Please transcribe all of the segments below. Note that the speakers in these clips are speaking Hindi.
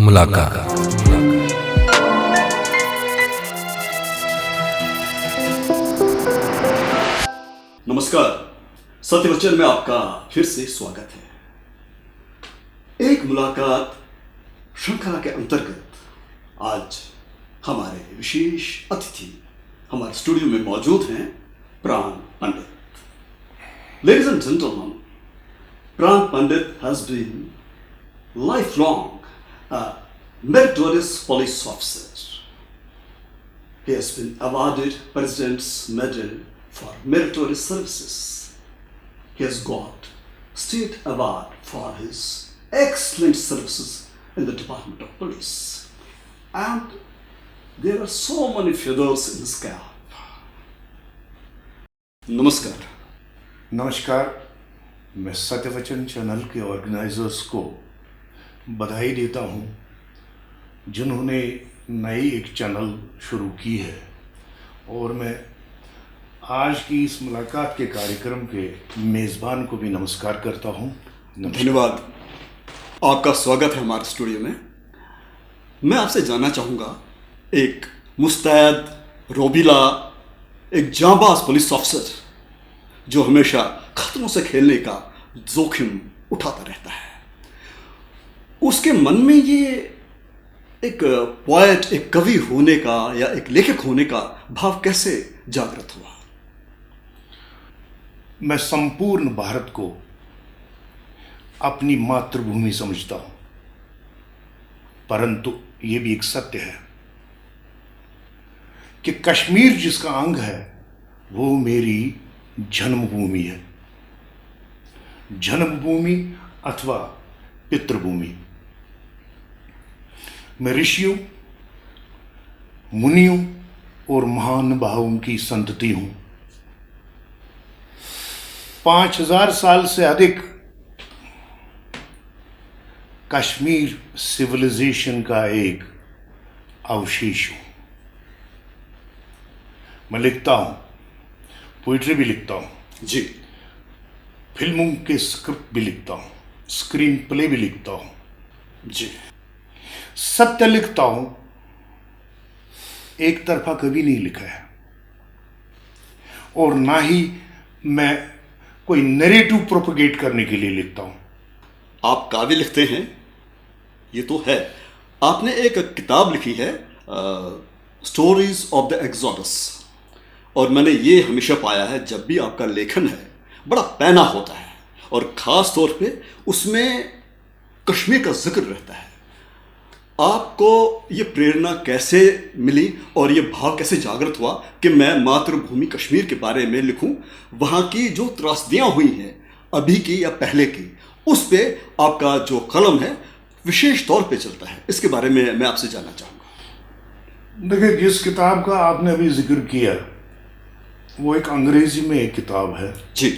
मुलाकात। नमस्कार, सत्यवचन में आपका फिर से स्वागत है। एक मुलाकात श्रृंखला के अंतर्गत आज हमारे विशेष अतिथि हमारे स्टूडियो में मौजूद हैं प्राण पंडित। Ladies and gentleman, Pran Pandit has been lifelong a meritorious police officer. He has been awarded President's Medal for meritorious services. He has got state award for his excellent services in the Department of Police. And there are so many feathers in his cap. नमस्कार। नमस्कार। मैं सत्यवचन चैनल के ऑर्गेनाइजर्स को बधाई देता हूं जिन्होंने नई एक चैनल शुरू की है, और मैं आज की इस मुलाकात के कार्यक्रम के मेज़बान को भी नमस्कार करता हूं। धन्यवाद, आपका स्वागत है हमारे स्टूडियो में। मैं आपसे जानना चाहूँगा, एक मुस्तैद, रोबीला, एक जांबाज पुलिस ऑफिसर जो हमेशा खतरों से खेलने का जोखिम उठाता रहता है, उसके मन में ये एक पोएट, एक कवि होने का या एक लेखक होने का भाव कैसे जागृत हुआ? मैं संपूर्ण भारत को अपनी मातृभूमि समझता हूं, परंतु ये भी एक सत्य है कि कश्मीर जिसका अंग है वो मेरी जन्मभूमि है। जन्मभूमि अथवा पितृभूमि। मैं ऋषियों, मुनियों और महानुभावों की संतति हूं। 5000 साल से अधिक कश्मीर सिविलाइजेशन का एक अवशेष हूं। मैं लिखता हूं, पोइट्री भी लिखता हूं जी, फिल्मों के स्क्रिप्ट भी लिखता हूं, स्क्रीन प्ले भी लिखता हूं जी, सत्य लिखता हूं। एक तरफा कभी नहीं लिखा है, और ना ही मैं कोई नैरेटिव प्रोपेगेट करने के लिए लिखता हूं। आप काव्य लिखते हैं, ये तो है। आपने एक किताब लिखी है, स्टोरीज ऑफ द एक्सोडस, और मैंने ये हमेशा पाया है जब भी आपका लेखन है बड़ा पैना होता है, और ख़ास तौर पे उसमें कश्मीर का जिक्र रहता है। आपको ये प्रेरणा कैसे मिली और ये भाव कैसे जागृत हुआ कि मैं मातृभूमि कश्मीर के बारे में लिखूं, वहाँ की जो त्रासदियाँ हुई हैं अभी की या पहले की, उस पे आपका जो कलम है विशेष तौर पे चलता है। इसके बारे में मैं आपसे जानना चाहूँगा। देखिए, जिस किताब का आपने अभी जिक्र किया वो एक अंग्रेजी में एक किताब है जी,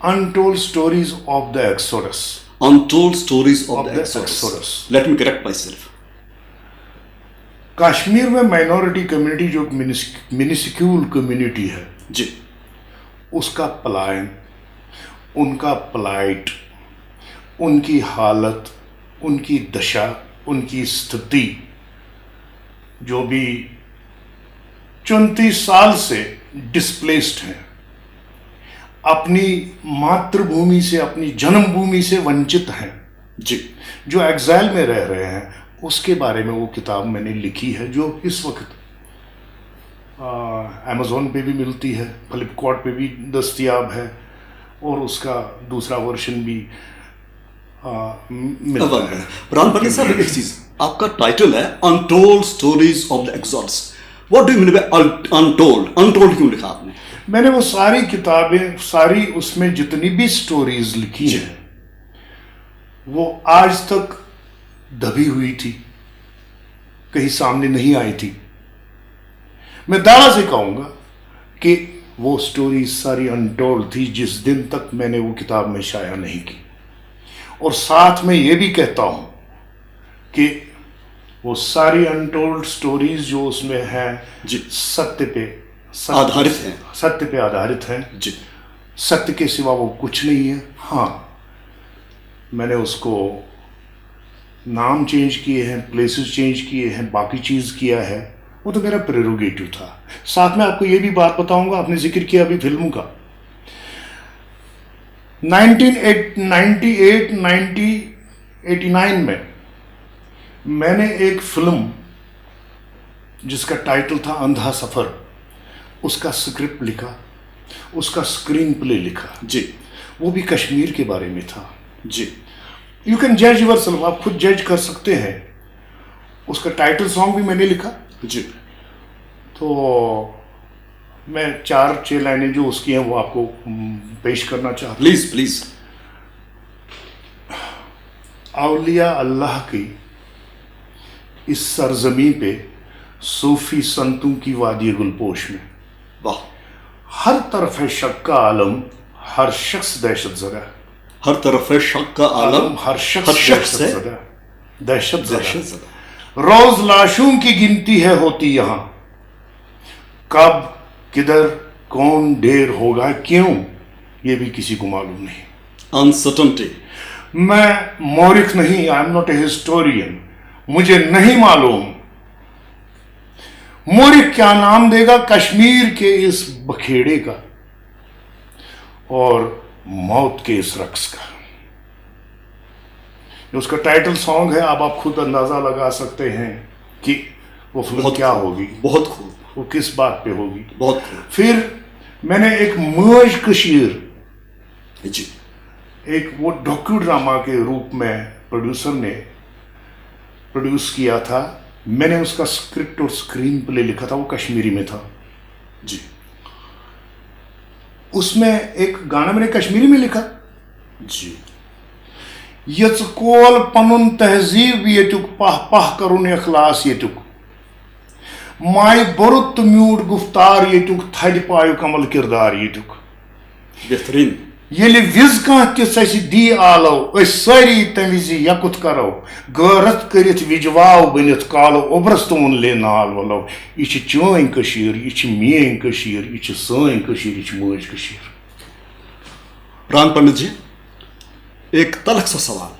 untold stories of the exodus. Untold Stories of the Exodus. Let me correct myself. Kashmir में माइनॉरिटी कम्युनिटी जो मिनिस्क्यूल कम्युनिटी है जी, उसका पलायन, उनका पलाइट, उनकी हालत, उनकी दशा, उनकी स्थिति, जो भी 34 साल से डिस्प्लेस्ड हैं, अपनी मातृभूमि से, अपनी जन्मभूमि से वंचित हैं जी, जो एग्जाइल में रह रहे हैं, उसके बारे में वो किताब मैंने लिखी है, जो इस वक्त अमेज़ॉन पे भी मिलती है, फ्लिपकार्ट पे भी दस्तयाब है, और उसका दूसरा वर्जन भी मिलता है। प्राण पंडित साहब, एक चीज, आपका टाइटल है untold stories of the exodus. What do you mean by untold? Untold क्यों लिखा आपने? मैंने वो सारी किताबें, सारी उसमें जितनी भी स्टोरीज लिखी हैं वो आज तक दबी हुई थी, कहीं सामने नहीं आई थी। मैं दावा से कहूंगा कि वो स्टोरीज सारी अनटोल्ड थी जिस दिन तक मैंने वो किताब में शाया नहीं की। और साथ में ये भी कहता हूं कि वो सारी अनटोल्ड स्टोरीज जो उसमें हैं जी, सत्य पे आधारित हैं, सत्य पे आधारित हैं जी। सत्य के सिवा वो कुछ नहीं है। हाँ, मैंने उसको नाम चेंज किए हैं, प्लेसेस चेंज किए हैं, बाकी चीज़ किया है, वो तो मेरा प्रेरोगेटिव था। साथ में आपको ये भी बात बताऊंगा, आपने जिक्र किया अभी फिल्मों का। 1998, 1989 में मैंने एक फिल्म जिसका टाइटल था अंधा सफ़र, उसका स्क्रिप्ट लिखा, उसका स्क्रीन प्ले लिखा जी। वो भी कश्मीर के बारे में था जी। यू कैन जज योरसेल्फ, आप खुद जज कर सकते हैं। उसका टाइटल सॉन्ग भी मैंने लिखा जी। तो मैं 4-6 लाइनें जो उसकी हैं वो आपको पेश करना चाहता हूँ। Please please. औलिया अल्लाह की इस सरजमी पे सूफी संतों की वादी गुलपोश में वाह। हर तरफ है शक का आलम, हर शख्स दहशत ज़दा। हर तरफ है शक का आलम, हर शख्स है दहशत दहशत ज़दा। ज़दा। रोज लाशों की गिनती है होती यहाँ, कब किधर कौन ढेर होगा क्यों ये भी किसी को मालूम नहीं। अनसर्टेनिटी। मैं मौरिख नहीं, I am not a historian, मुझे नहीं मालूम मौरिख क्या नाम देगा कश्मीर के इस बखेड़े का और मौत के इस रक्स का। ये उसका टाइटल सॉन्ग है, अब आप खुद अंदाजा लगा सकते हैं कि वो फिल्म क्या होगी, बहुत खूब। वो किस बात पे होगी। बहुत खूब। फिर मैंने एक मौज कशीर, जी। एक वो डॉक्यू ड्रामा के रूप में प्रोड्यूसर ने प्रोड्यूस किया था, मैंने उसका स्क्रिप्ट और स्क्रीन प्ले लिखा था, वो कश्मीरी में था जी। उसमें एक गाना मैंने कश्मीरी में लिखा। जी। यच कोल पनुन तहजीब येतुक पह पह करुन अखलास येतुक माय बरुत म्यूट गुफ्तार येतुक थड पायु कमल किरदार येतुक। बेहतरीन। येले विज कह तिस दी आलो सारी तमिज यकुत करो गरत करित विजवाव बनित कालो उब्रस तुन ले नाल वलो। यह चोन कशीर, यह मेन कशीर, यह सन कशीर, यह मौज कशीर। प्राण पंडित जी, एक तलख सा सवाल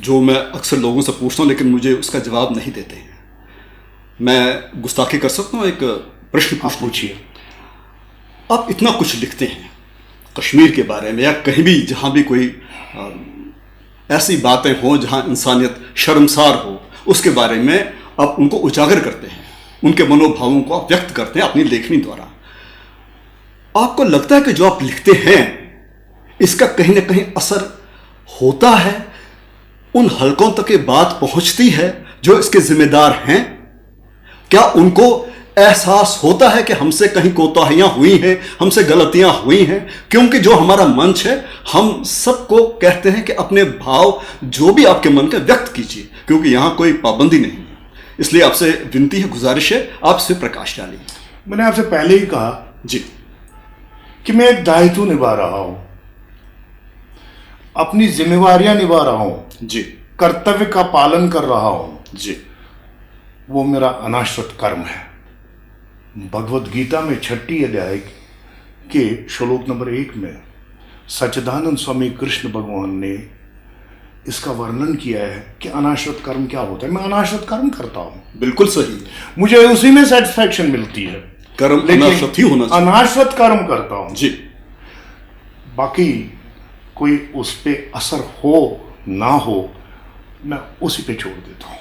जो मैं अक्सर लोगों से पूछता हूँ लेकिन मुझे उसका जवाब नहीं देते हैं। मैं गुस्ताखी कर सकता हूँ, एक प्रश्न पूछिए। आप इतना कुछ लिखते हैं कश्मीर के बारे में या कहीं भी जहाँ भी कोई ऐसी बातें हो जहाँ इंसानियत शर्मसार हो, उसके बारे में आप उनको उजागर करते हैं, उनके मनोभावों को आप व्यक्त करते हैं अपनी लेखनी द्वारा। आपको लगता है कि जो आप लिखते हैं इसका कहीं ना कहीं असर होता है, उन हलकों तक ये बात पहुंचती है जो इसके जिम्मेदार हैं? क्या उनको एहसास होता है कि हमसे कहीं कोताहियां हुई हैं, हमसे गलतियां हुई हैं? क्योंकि जो हमारा मंच है, हम सबको कहते हैं कि अपने भाव जो भी आपके मन के व्यक्त कीजिए, क्योंकि यहां कोई पाबंदी नहीं है। इसलिए आपसे विनती है, गुजारिश है, आप इस पे प्रकाश डालिए। मैंने आपसे पहले ही कहा जी कि मैं एक दायित्व निभा रहा हूं, अपनी जिम्मेवारियां निभा रहा हूं जी, कर्तव्य का पालन कर रहा हूं जी। वो मेरा अनाश्वत कर्म है। भगवत गीता में 6ठी अध्याय के श्लोक नंबर 1 में सच्चिदानंद स्वामी कृष्ण भगवान ने इसका वर्णन किया है कि अनाश्वत कर्म क्या होता है। मैं अनाश्वत कर्म करता हूं, बिल्कुल सही, मुझे उसी में सेटिस्फैक्शन मिलती है। कर्म अनाश्वत ही होना चाहिए। अनाश्वत कर्म करता हूं जी। बाकी कोई उस पर असर हो ना हो, मैं उसी पे छोड़ देता हूं।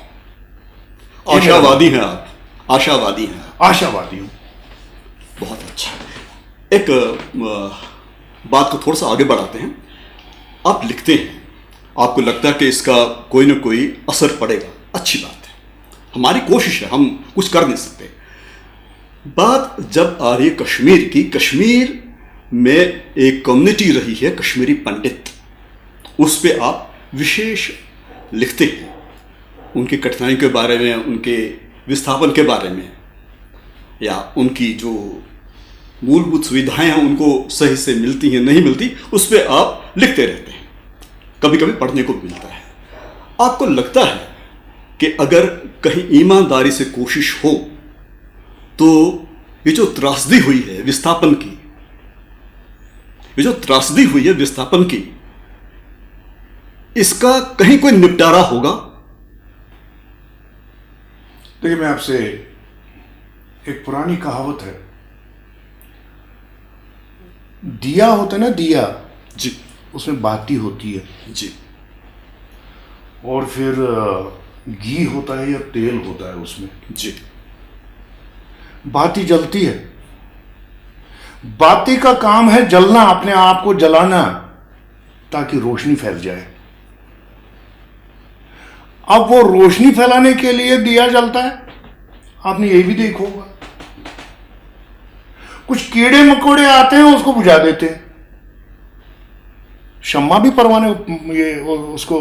आशावादी हैं आप, आशावादी हैं। आशावादी हूं। बहुत अच्छा। एक बात को थोड़ा सा आगे बढ़ाते हैं। आप लिखते हैं, आपको लगता है कि इसका कोई ना कोई असर पड़ेगा, अच्छी बात है, हमारी कोशिश है, हम कुछ कर नहीं सकते। बात जब आ रही है कश्मीर की, कश्मीर में एक कम्युनिटी रही है कश्मीरी पंडित, उस पे आप विशेष लिखते हैं, उनकी कठिनाई के बारे में, उनके विस्थापन के बारे में, या उनकी जो मूलभूत सुविधाएं हैं उनको सही से मिलती हैं नहीं मिलती, उस पर आप लिखते रहते हैं, कभी कभी पढ़ने को मिलता है। आपको लगता है कि अगर कहीं ईमानदारी से कोशिश हो तो ये जो त्रासदी हुई है विस्थापन की, ये जो त्रासदी हुई है विस्थापन की, इसका कहीं कोई निपटारा होगा? देखिए, मैं आपसे एक पुरानी कहावत है, दिया होता है ना, दिया, जी उसमें बाती होती है, जी और फिर घी होता है या तेल होता है उसमें। जी बाती जलती है, बाती का काम है जलना, अपने आप को जलाना ताकि रोशनी फैल जाए। अब वो रोशनी फैलाने के लिए दिया जलता है। आपने ये भी देखा होगा, कुछ कीड़े मकोड़े आते हैं उसको बुझा देते हैं। शम्मा भी परवाने, ये उसको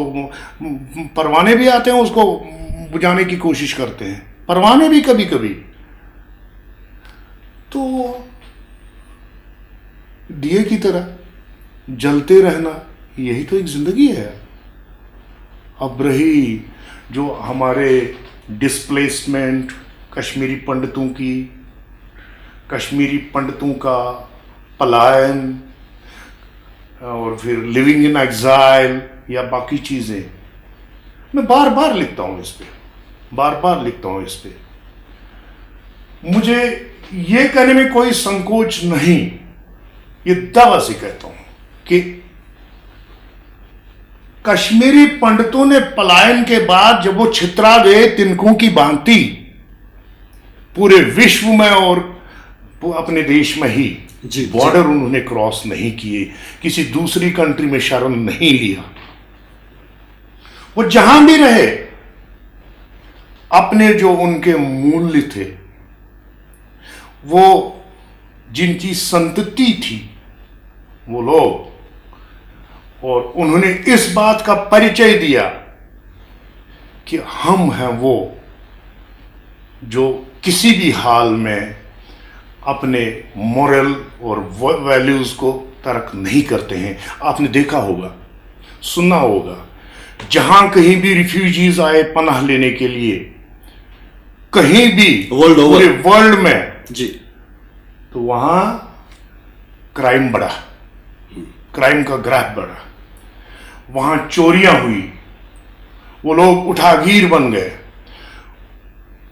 परवाने भी आते हैं, उसको बुझाने की कोशिश करते हैं, परवाने भी कभी कभी। तो दिए की तरह जलते रहना, यही तो एक जिंदगी है। अब रही जो हमारे डिस्प्लेसमेंट, कश्मीरी पंडितों की, कश्मीरी पंडितों का पलायन, और फिर लिविंग इन एग्जाइल या बाकी चीजें, मैं बार बार लिखता हूं इस पे, बार बार लिखता हूं इस पे। मुझे ये कहने में कोई संकोच नहीं, ये दावा से कहता हूं कि कश्मीरी पंडितों ने पलायन के बाद जब वो छितरा गए तिनकों की भांति पूरे विश्व में और अपने देश में ही, जी, बॉर्डर उन्होंने क्रॉस नहीं किए, किसी दूसरी कंट्री में शरण नहीं लिया। वो जहां भी रहे अपने जो उनके मूल्य थे, वो जिनकी संतति थी, वो लोग, और उन्होंने इस बात का परिचय दिया कि हम हैं वो जो किसी भी हाल में अपने मोरल और वैल्यूज को तर्क नहीं करते हैं। आपने देखा होगा, सुना होगा, जहां कहीं भी रिफ्यूजीज आए पनाह लेने के लिए, कहीं भी वर्ल्ड ओवर, पूरे वर्ल्ड में जी, तो वहां क्राइम बढ़ा, क्राइम का ग्राफ बढ़ा, वहां चोरियां हुई, वो लोग उठागीर बन गए,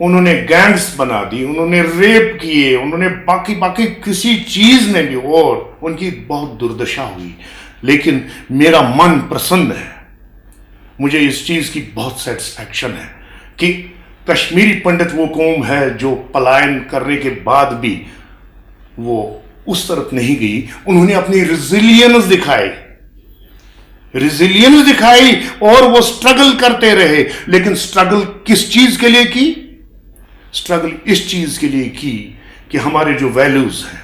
उन्होंने गैंग्स बना दी, उन्होंने रेप किए, उन्होंने बाकी किसी चीज में भी, और उनकी बहुत दुर्दशा हुई। लेकिन मेरा मन प्रसन्न है, मुझे इस चीज की बहुत सेटिस्फैक्शन है कि कश्मीरी पंडित वो कौम है जो पलायन करने के बाद भी वो उस तरफ नहीं गई। उन्होंने अपनी रिजिलियंस दिखाई और वो स्ट्रगल करते रहे। लेकिन स्ट्रगल किस चीज के लिए की? स्ट्रगल इस चीज के लिए की कि हमारे जो वैल्यूज हैं,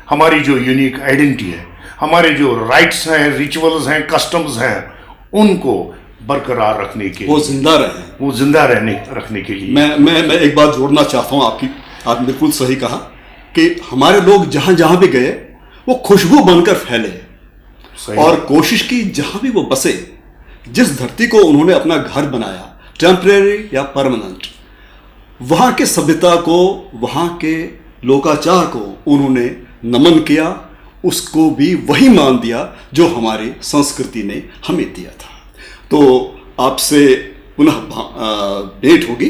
हमारी जो यूनिक आइडेंटिटी है, हमारे जो राइट्स हैं, रिचुअल्स हैं, कस्टम्स हैं, उनको बरकरार रखने के, वो जिंदा रखने के लिए। मैं एक बात जोड़ना चाहता हूं आपकी, आपने बिल्कुल सही कहा कि हमारे लोग जहां जहां भी गए वो खुशबू बनकर फैले, और कोशिश की जहां भी वो बसे, जिस धरती को उन्होंने अपना घर बनाया, टेम्परेरी या परमानेंट, वहां के सभ्यता को, वहां के लोकाचार को उन्होंने नमन किया, उसको भी वही मान दिया जो हमारी संस्कृति ने हमें दिया था। तो आपसे पुनः भेंट होगी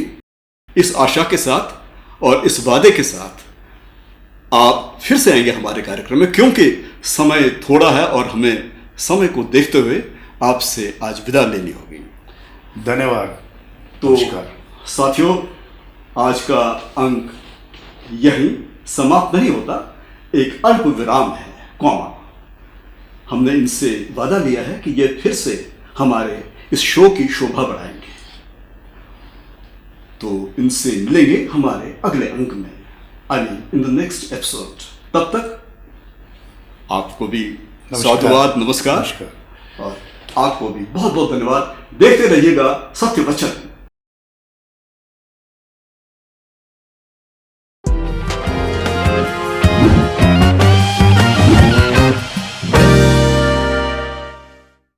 इस आशा के साथ और इस वादे के साथ, आप फिर से आएंगे हमारे कार्यक्रम में, क्योंकि समय थोड़ा है और हमें समय को देखते हुए आपसे आज विदा लेनी होगी। धन्यवाद। तो साथियों, आज का अंक यही समाप्त नहीं होता, एक अल्प विराम है, कॉमा। हमने इनसे वादा लिया है कि ये फिर से हमारे इस शो की शोभा बढ़ाएंगे, तो इनसे मिलेंगे हमारे अगले अंक में, I mean in the next episode. तब तक आपको भी साधुवाद, नमस्कार, और आपको भी बहुत बहुत धन्यवाद। देखते रहिएगा सत्य वचन।